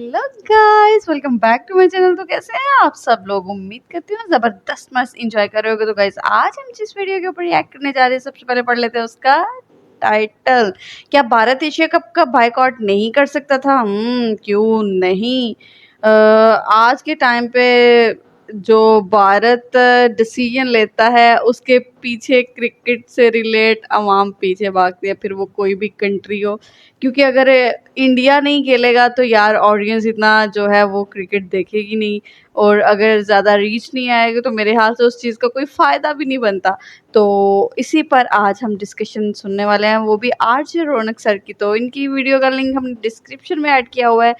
Hello guys, welcome back to my channel. तो कैसे हैं आप सब लोग? उम्मीद करती हूँ जबरदस्त मस्त एंजॉय कर रहे होगे। तो गाइस, आज हम जिस वीडियो के ऊपर रिएक्ट करने जा रहे हैं, सबसे पहले पढ़ लेते हैं उसका टाइटल। क्या भारत एशिया कप का बायकॉट नहीं कर सकता था? क्यों नहीं। आज के टाइम पे जो भारत डिसीजन लेता है उसके पीछे क्रिकेट से रिलेट अवाम पीछे भागती है, फिर वो कोई भी कंट्री हो। क्योंकि अगर इंडिया नहीं खेलेगा तो यार ऑडियंस इतना जो है वो क्रिकेट देखेगी नहीं, और अगर ज़्यादा रीच नहीं आएगी तो मेरे हाल से उस चीज़ का कोई फ़ायदा भी नहीं बनता। तो इसी पर आज हम डिस्कशन सुनने वाले हैं, वो भी आरजे रौनक सर की। तो इनकी वीडियो का लिंक हमने डिस्क्रिप्शन में ऐड किया हुआ है।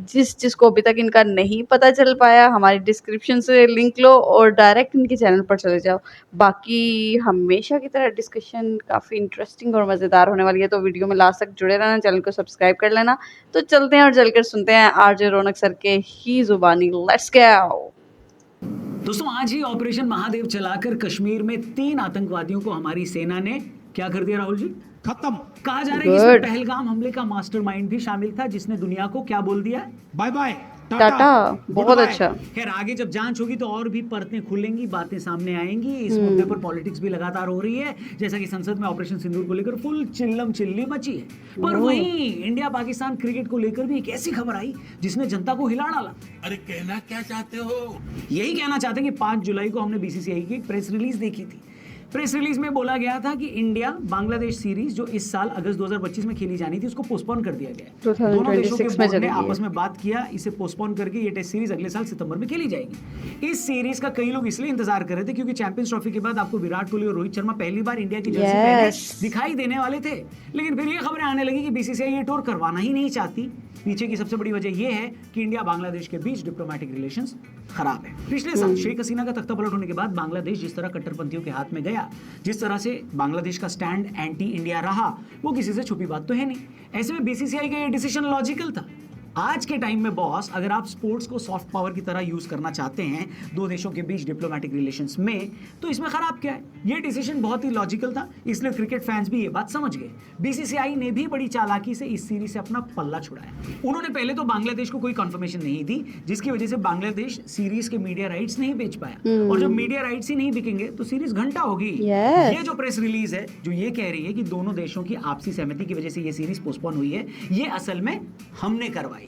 जिसको अभी तक इनका नहीं पता चल पाया, हमारी डिस्क्रिप्शन से लिंक लो और डायरेक्ट इनके चैनल पर चले जाओ। बाकी हमेशा की तरह डिस्कशन काफ़ी इंटरेस्टिंग और मज़ेदार होने वाली है, तो वीडियो में लास्ट तक जुड़े रहना, चैनल को सब्सक्राइब कर लेना। तो चलते हैं और चलकर सुनते हैं आरजे रौनक सर के ही जुबानी। Let's go. दोस्तों, आज ही ऑपरेशन महादेव चलाकर कश्मीर में 3 आतंकवादियों को हमारी सेना ने क्या कर दिया राहुल जी? खत्म। कहा जा रहा है कि इसमें पहलगाम हमले का मास्टरमाइंड भी शामिल था, जिसने दुनिया को क्या बोल दिया? बाय बाय टाटा। बहुत अच्छा। खैर, आगे जब जांच होगी तो और भी परतें खुलेंगी, बातें सामने आएंगी। इस मुद्दे पर पॉलिटिक्स भी लगातार हो रही है, जैसा कि संसद में ऑपरेशन सिंदूर को लेकर फुल चिल्लम चिल्ली मची है। पर वहीं इंडिया पाकिस्तान क्रिकेट को लेकर भी एक ऐसी खबर आई जिसने जनता को हिला डाला। अरे कहना क्या चाहते हो? यही कहना चाहते हैं कि 5 जुलाई को हमने बीसीसीआई की एक प्रेस रिलीज देखी थी। प्रेस रिलीज में बोला गया था कि इंडिया बांग्लादेश सीरीज जो इस साल अगस्त 2025 में खेली जानी थी, उसको पोस्टपोन कर दिया गया है। दोनों देशों के बोर्ड ने आपस में बात किया, इसे पोस्टपोन करके ये टेस्ट सीरीज अगले साल सितंबर में खेली जाएगी। इस सीरीज का कई लोग इसलिए इंतजार कर रहे थे क्योंकि चैंपियंस ट्रॉफी के बाद आपको विराट कोहली और रोहित शर्मा पहली बार इंडिया की जर्सी पहने दिखाई देने वाले थे। लेकिन फिर ये खबरें आने लगी कि बीसीसीआई ये टूर करवाना ही नहीं चाहती। पीछे की सबसे बड़ी वजह यह है कि इंडिया बांग्लादेश के बीच डिप्लोमेटिक रिलेशंस खराब है। पिछले साल शेख हसीना का तख्ता पलट होने के बाद बांग्लादेश जिस तरह कट्टरपंथियों के हाथ में गया, जिस तरह से बांग्लादेश का स्टैंड एंटी इंडिया रहा, वो किसी से छुपी बात तो है नहीं। ऐसे में बीसीसीआई का ये डिसीजन लॉजिकल था। आज के टाइम में बॉस, अगर आप स्पोर्ट्स को सॉफ्ट पावर की तरह यूज करना चाहते हैं दो देशों के बीच डिप्लोमेटिक रिलेशंस में, तो इसमें खराब क्या है? ये डिसीजन बहुत ही लॉजिकल था, इसलिए क्रिकेट फैंस भी ये बात समझ गए। बीसीसीआई ने भी बड़ी चालाकी से इस सीरीज से अपना पल्ला छुड़ाया। उन्होंने पहले तो बांग्लादेश को कोई कंफर्मेशन नहीं दी, जिसकी वजह से बांग्लादेश सीरीज के मीडिया राइट्स नहीं बेच पाया। और जब मीडिया राइट्स ही नहीं बिकेंगे तो सीरीज घंटा होगी। ये जो प्रेस रिलीज है जो ये कह रही है कि दोनों देशों की आपसी सहमति की वजह से ये सीरीज पोस्टपोन हुई है, ये असल में हमने करवाई है,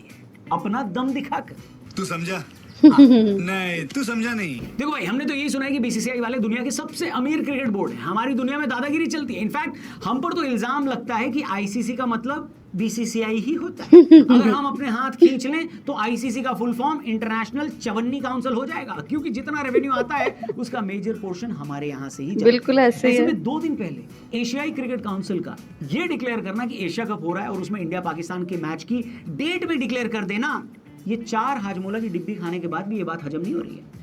अपना दम दिखाकर। तू समझा? नहीं, तू समझा नहीं। देखो भाई, हमने तो यही सुना है कि बीसीसीआई वाले दुनिया के सबसे अमीर क्रिकेट बोर्ड है। हमारी दुनिया में दादागिरी चलती है। इनफैक्ट हम पर तो इल्जाम लगता है कि आईसीसी का मतलब बीसीसीआई ही होता है। अगर हम अपने हाथ खींच लें तो आईसीसी का फुल फॉर्म इंटरनेशनल चवन्नी काउंसिल हो जाएगा, क्योंकि जितना रेवेन्यू आता है उसका मेजर पोर्शन हमारे यहाँ से ही जाता है। बिल्कुल ऐसे ही में 2 दिन पहले एशियाई क्रिकेट काउंसिल का ये डिक्लेयर करना कि एशिया कप हो रहा है और उसमें इंडिया पाकिस्तान के मैच की डेट भी डिक्लेयर कर देना, ये 4 हाजमोला की डिब्बी खाने के बाद भी ये बात हजम नहीं हो रही है।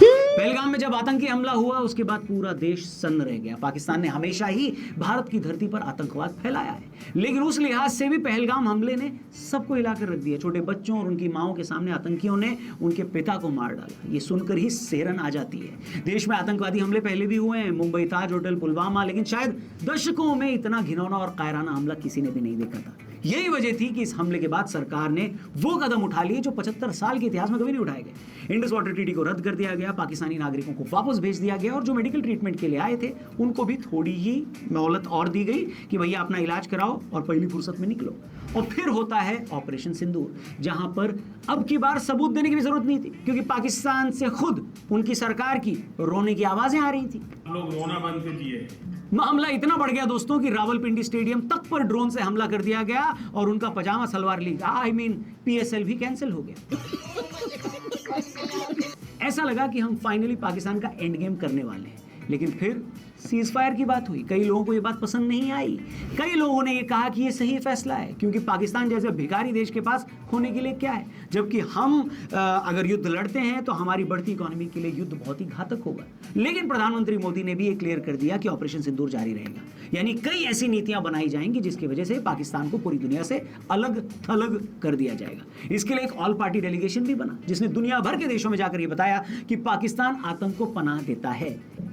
पहलगाम में जब आतंकी हमला हुआ उसके बाद पूरा देश सन्न रह गया। पाकिस्तान ने हमेशा ही भारत की धरती पर आतंकवाद फैलाया है, लेकिन उस लिहाज से भी पहलगाम हमले ने सबको हिलाकर रख दिया। छोटे बच्चों और उनकी माओं के सामने आतंकियों ने उनके पिता को मार डाला। ये सुनकर ही सेहरन आ जाती है। देश में आतंकवादी हमले पहले भी हुए हैं, मुंबई ताज होटल, पुलवामा, लेकिन शायद दशकों में इतना घिनौना और कायराना हमला किसी ने भी नहीं देखा था। यही वजह थी कि इस हमले के बाद सरकार ने वो कदम उठा लिए जो 75 साल के इतिहास में कभी नहीं उठाए गए। इंडस वाटर ट्रीटी को रद्द कर दिया गया, पाकिस्तानी नागरिकों को वापस भेज दिया गया, और जो मेडिकल ट्रीटमेंट के लिए आए थे उनको भी थोड़ी ही मोहलत और दी गई कि भैया अपना इलाज कराओ और पहली फुर्सत में निकलो। और फिर होता है ऑपरेशन सिंदूर, जहां पर अब की बार सबूत देने की भी जरूरत नहीं थी, क्योंकि पाकिस्तान से खुद उनकी सरकार की रोने की आवाजें आ रही थी। लोग रोना बंद कीजिए। मामला इतना बढ़ गया दोस्तों कि रावलपिंडी स्टेडियम तक पर ड्रोन से हमला कर दिया गया और उनका पजामा सलवार लीग पीएसएल भी कैंसिल हो गया। ऐसा लगा कि हम फाइनली पाकिस्तान का एंड गेम करने वाले हैं, लेकिन फिर सीज फायर की बात हुई। कई लोगों को ये बात पसंद नहीं आई। कई लोगों ने ये कहा कि ये सही फैसला है, क्योंकि पाकिस्तान जैसे भिखारी देश के पास होने के लिए क्या है, जबकि हम अगर युद्ध लड़ते हैं तो हमारी बढ़ती इकोनॉमी के लिए युद्ध बहुत ही घातक होगा। लेकिन प्रधानमंत्री मोदी ने भी ये क्लियर कर दिया कि ऑपरेशन सिंदूर जारी रहेगा, यानी कई ऐसी नीतियां बनाई जाएंगी जिसकी वजह से पाकिस्तान को पूरी दुनिया से अलग थलग कर दिया जाएगा। इसके लिए एक ऑल पार्टी डेलीगेशन भी बना, जिसने दुनिया भर के देशों में जाकर ये बताया कि पाकिस्तान आतंक को पनाह देता है।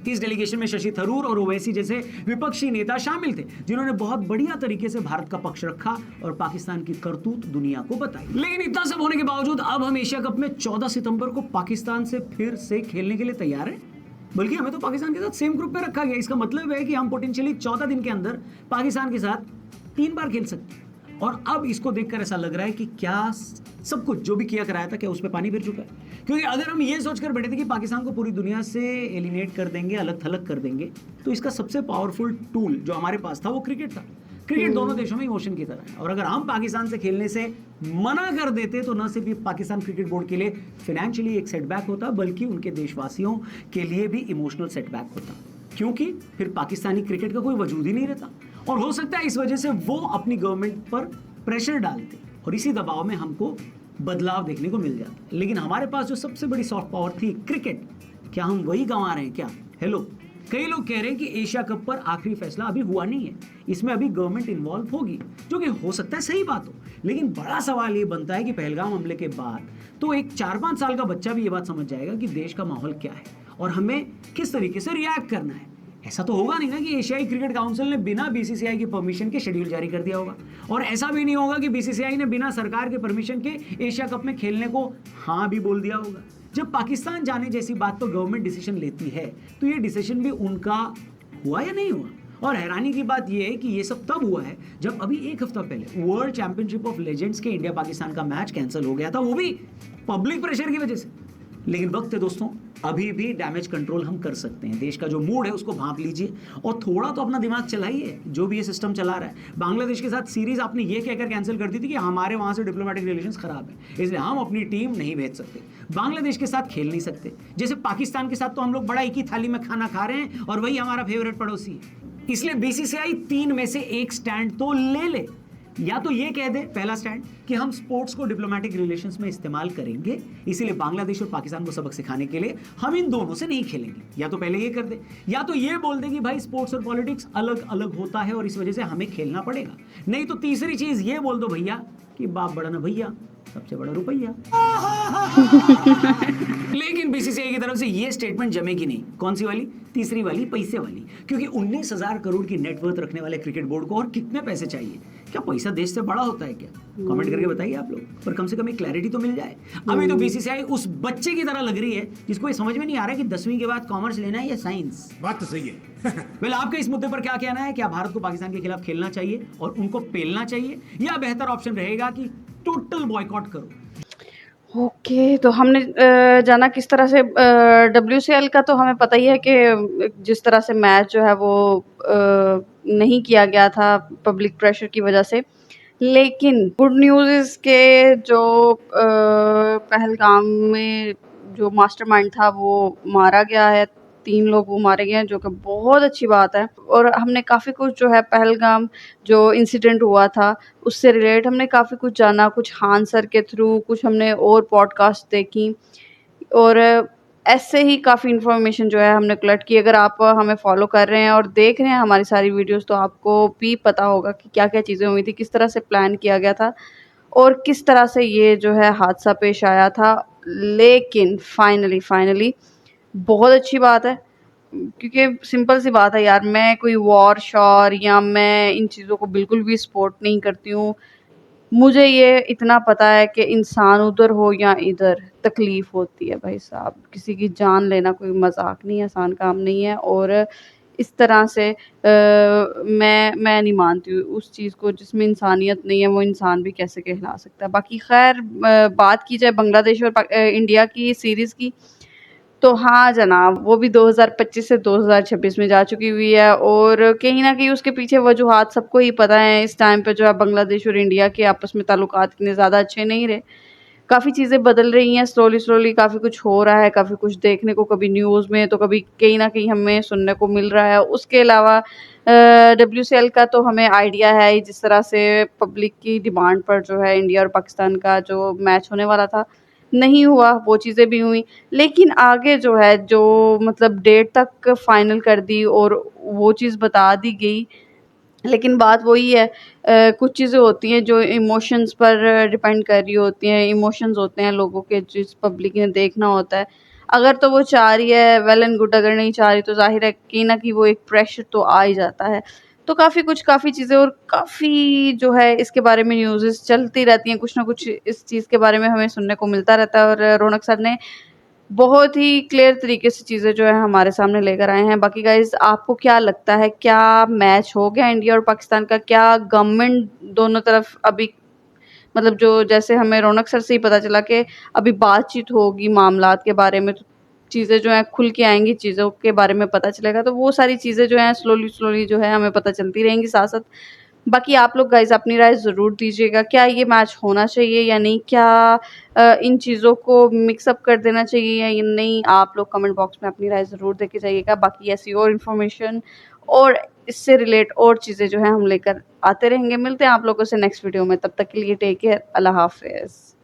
इस डेलीगेशन में शशि थरूर और ओवैसी जैसे विपक्षी नेता शामिल थे, जिन्होंने बहुत बढ़िया तरीके से भारत का पक्ष रखा और पाकिस्तान की करतूत दुनिया को बताई। लेकिन इतना सब होने के बावजूद अब हम एशिया कप में 14 सितंबर को पाकिस्तान से फिर से खेलने के लिए तैयार हैं। बल्कि हमें तो पाकिस्तान के साथ सेम ग्रुप में रखा गया। इसका मतलब है कि हम पोटेंशियली 14 दिन के अंदर पाकिस्तान के साथ 3 बार खेल सकते हैं। और अब इसको देखकर ऐसा लग रहा है कि क्या सब कुछ जो भी किया कराया था, क्या उस पर पानी फिर चुका है? क्योंकि अगर हम ये सोचकर बैठे थे कि पाकिस्तान को पूरी दुनिया से एलिमिनेट कर देंगे, अलग थलग कर देंगे, तो इसका सबसे पावरफुल टूल जो हमारे पास था वो क्रिकेट था। क्रिकेट दोनों देशों में इमोशन की तरह है, और अगर हम पाकिस्तान से खेलने से मना कर देते तो न सिर्फ पाकिस्तान क्रिकेट बोर्ड के लिए फाइनेंशियली एक सेटबैक होता, बल्कि उनके देशवासियों के लिए भी इमोशनल सेटबैक होता, क्योंकि फिर पाकिस्तानी क्रिकेट का कोई वजूद ही नहीं रहता। और हो सकता है इस वजह से वो अपनी गवर्नमेंट पर प्रेशर डालते और इसी दबाव में हमको बदलाव देखने को मिल जाता। लेकिन हमारे पास जो सबसे बड़ी सॉफ्ट पावर थी क्रिकेट, क्या हम वही गंवा रहे हैं क्या? हेलो, कई लोग कह रहे हैं कि एशिया कप पर आखिरी फैसला अभी हुआ नहीं है, इसमें अभी गवर्नमेंट इन्वॉल्व होगी, जो कि हो सकता है सही बात हो। लेकिन बड़ा सवाल ये बनता है कि पहलगाम हमले के बाद तो एक 4-5 साल का बच्चा भी ये बात समझ जाएगा कि देश का माहौल क्या है और हमें किस तरीके से रिएक्ट करना है। ऐसा तो होगा नहीं ना कि एशियाई क्रिकेट काउंसिल ने बिना बीसीसीआई की परमिशन के शेड्यूल जारी कर दिया होगा, और ऐसा भी नहीं होगा कि बीसीसीआई ने बिना सरकार के परमिशन के एशिया कप में खेलने को हाँ भी बोल दिया होगा। जब पाकिस्तान जाने जैसी बात पर गवर्नमेंट डिसीजन लेती है तो ये डिसीजन भी उनका हुआ या नहीं हुआ? और हैरानी की बात यह है कि ये सब तब हुआ है जब अभी 1 हफ्ता पहले वर्ल्ड चैंपियनशिप ऑफ लेजेंड्स के इंडिया पाकिस्तान का मैच कैंसिल हो गया था, वो भी पब्लिक प्रेशर की वजह से। लेकिन वक्त है दोस्तों, अभी भी डैमेज कंट्रोल हम कर सकते हैं। देश का जो मूड है उसको भांप लीजिए और थोड़ा तो अपना दिमाग चलाइए, जो भी ये सिस्टम चला रहा है। बांग्लादेश के साथ सीरीज आपने ये कहकर कैंसिल कर दी थी कि हमारे वहां से डिप्लोमेटिक रिलेशंस खराब है, इसलिए हम अपनी टीम नहीं भेज सकते, बांग्लादेश के साथ खेल नहीं सकते। जैसे पाकिस्तान के साथ तो हम लोग बड़ा एक ही थाली में खाना खा रहे हैं और वही हमारा फेवरेट पड़ोसी है। इसलिए बीसीसीआई 3 में से एक स्टैंड तो ले ले। या तो ये कह दे, पहला स्टैंड, कि हम स्पोर्ट्स को डिप्लोमेटिक रिलेशंस में इस्तेमाल करेंगे, इसीलिए बांग्लादेश और पाकिस्तान को सबक सिखाने के लिए हम इन दोनों से नहीं खेलेंगे। या तो पहले ये कर दे, या तो ये बोल दे कि भाई स्पोर्ट्स और पॉलिटिक्स अलग अलग होता है और इस वजह से हमें खेलना पड़ेगा। नहीं तो तीसरी चीज ये बोल दो भैया कि बाप बड़ा ना भैया, सबसे बड़ा रुपया। लेकिन बीसीसीआई की तरफ से ये स्टेटमेंट जमेगी नहीं। कौन सी वाली? तीसरी वाली, पैसे वाली। क्योंकि 19,000 करोड़ की नेटवर्थ रखने वाले क्रिकेट बोर्ड को और कितने पैसे चाहिए? क्या पैसा देश से बड़ा होता है क्या? कमेंट करके बताइए आप लोग, पर कम से कम एक क्लैरिटी तो मिल जाए। अभी तो बीसीसीआई उस बच्चे की तरह लग रही है जिसको ये समझ में नहीं आ रहा है कि 10वीं के बाद कॉमर्स लेना है या साइंस। बात तो सही है। वेल, आपका इस मुद्दे पर क्या कहना है? क्या भारत को पाकिस्तान के खिलाफ खेलना चाहिए और उनको पेलना चाहिए, या बेहतर ऑप्शन रहेगा कि टोटल बॉयकॉट करो? ओके, तो हमने जाना किस तरह से WCL का, तो हमें पता ही है कि जिस तरह से मैच जो है वो नहीं किया गया था पब्लिक प्रेशर की वजह से। लेकिन गुड न्यूज़ इसके जो पहलगाम में जो मास्टरमाइंड था वो मारा गया है, 3 लोग वो मारे गए हैं, जो कि बहुत अच्छी बात है। और हमने काफ़ी कुछ जो है पहलगाम जो इंसिडेंट हुआ था उससे रिलेट हमने काफ़ी कुछ जाना, कुछ खान सर के थ्रू, कुछ हमने और पॉडकास्ट देखी, और ऐसे ही काफ़ी इन्फॉर्मेशन जो है हमने कलेक्ट की। अगर आप हमें फॉलो कर रहे हैं और देख रहे हैं हमारी सारी वीडियोस, तो आपको भी पता होगा कि क्या क्या चीज़ें हुई थी, किस तरह से प्लान किया गया था और किस तरह से ये जो है हादसा पेश आया था। लेकिन फाइनली बहुत अच्छी बात है, क्योंकि सिंपल सी बात है यार, मैं कोई वॉर शॉर या मैं इन चीज़ों को बिल्कुल भी सपोर्ट नहीं करती हूँ। मुझे ये इतना पता है कि इंसान उधर हो या इधर तकलीफ़ होती है भाई साहब। किसी की जान लेना कोई मजाक नहीं है, आसान काम नहीं है। और इस तरह से मैं नहीं मानती हूँ उस चीज़ को जिसमें इंसानियत नहीं है, वो इंसान भी कैसे कहला सकता है। बाकी खैर, बात की जाए बांग्लादेश और इंडिया की सीरीज़ की, तो हाँ जनाब, वो भी 2025 से 2026 में जा चुकी हुई है। और कहीं ना कहीं उसके पीछे वजूहात सबको ही पता है। इस टाइम पे जो है बांग्लादेश और इंडिया के आपस में ताल्लुकात इतने ज़्यादा अच्छे नहीं रहे, काफ़ी चीज़ें बदल रही हैं स्लोली, काफ़ी कुछ हो रहा है, काफ़ी कुछ देखने को, कभी न्यूज़ में तो कभी कहीं ना कहीं हमें सुनने को मिल रहा है। उसके अलावा WCL का तो हमें आइडिया है ही, जिस तरह से पब्लिक की डिमांड पर जो है इंडिया और पाकिस्तान का जो मैच होने वाला था नहीं हुआ, वो चीज़ें भी हुई। लेकिन आगे जो है, जो मतलब डेट तक फाइनल कर दी और वो चीज़ बता दी गई। लेकिन बात वही है, कुछ चीज़ें होती हैं जो इमोशंस पर डिपेंड कर रही होती हैं। इमोशंस होते हैं लोगों के, जिस पब्लिक ने देखना होता है। अगर तो वो चाह रही है वेल एंड गुड, अगर नहीं चाह रही तो जाहिर है कि ना कि वो एक प्रेशर तो आ ही जाता है। तो काफ़ी चीज़ें और काफ़ी जो है इसके बारे में न्यूज़ चलती रहती हैं, कुछ ना कुछ इस चीज़ के बारे में हमें सुनने को मिलता रहता है। और रौनक सर ने बहुत ही क्लियर तरीके से चीज़ें जो है हमारे सामने लेकर आए हैं। बाकी गाइज आपको क्या लगता है, क्या मैच हो गया इंडिया और पाकिस्तान का? क्या गवर्नमेंट दोनों तरफ अभी मतलब जो जैसे हमें रौनक सर से ही पता चला कि अभी बातचीत होगी मामलात के बारे में, तो चीज़ें जो हैं खुल के आएंगी, चीज़ों के बारे में पता चलेगा, तो वो सारी चीज़ें जो हैं स्लोली जो है हमें पता चलती रहेंगी साथ साथ। बाकी आप लोग गाइज अपनी राय ज़रूर दीजिएगा, क्या ये मैच होना चाहिए या नहीं? क्या इन चीज़ों को मिक्सअप कर देना चाहिए या नहीं? आप लोग कमेंट बॉक्स में अपनी राय ज़रूर दे के जाइएगा। बाकी ऐसी और इन्फॉर्मेशन और इससे रिलेट और चीज़ें जो हैं हम लेकर आते रहेंगे। मिलते हैं आप लोगों से नेक्स्ट वीडियो में, तब तक के लिए टेक केयर, अल्लाह हाफ़िज़।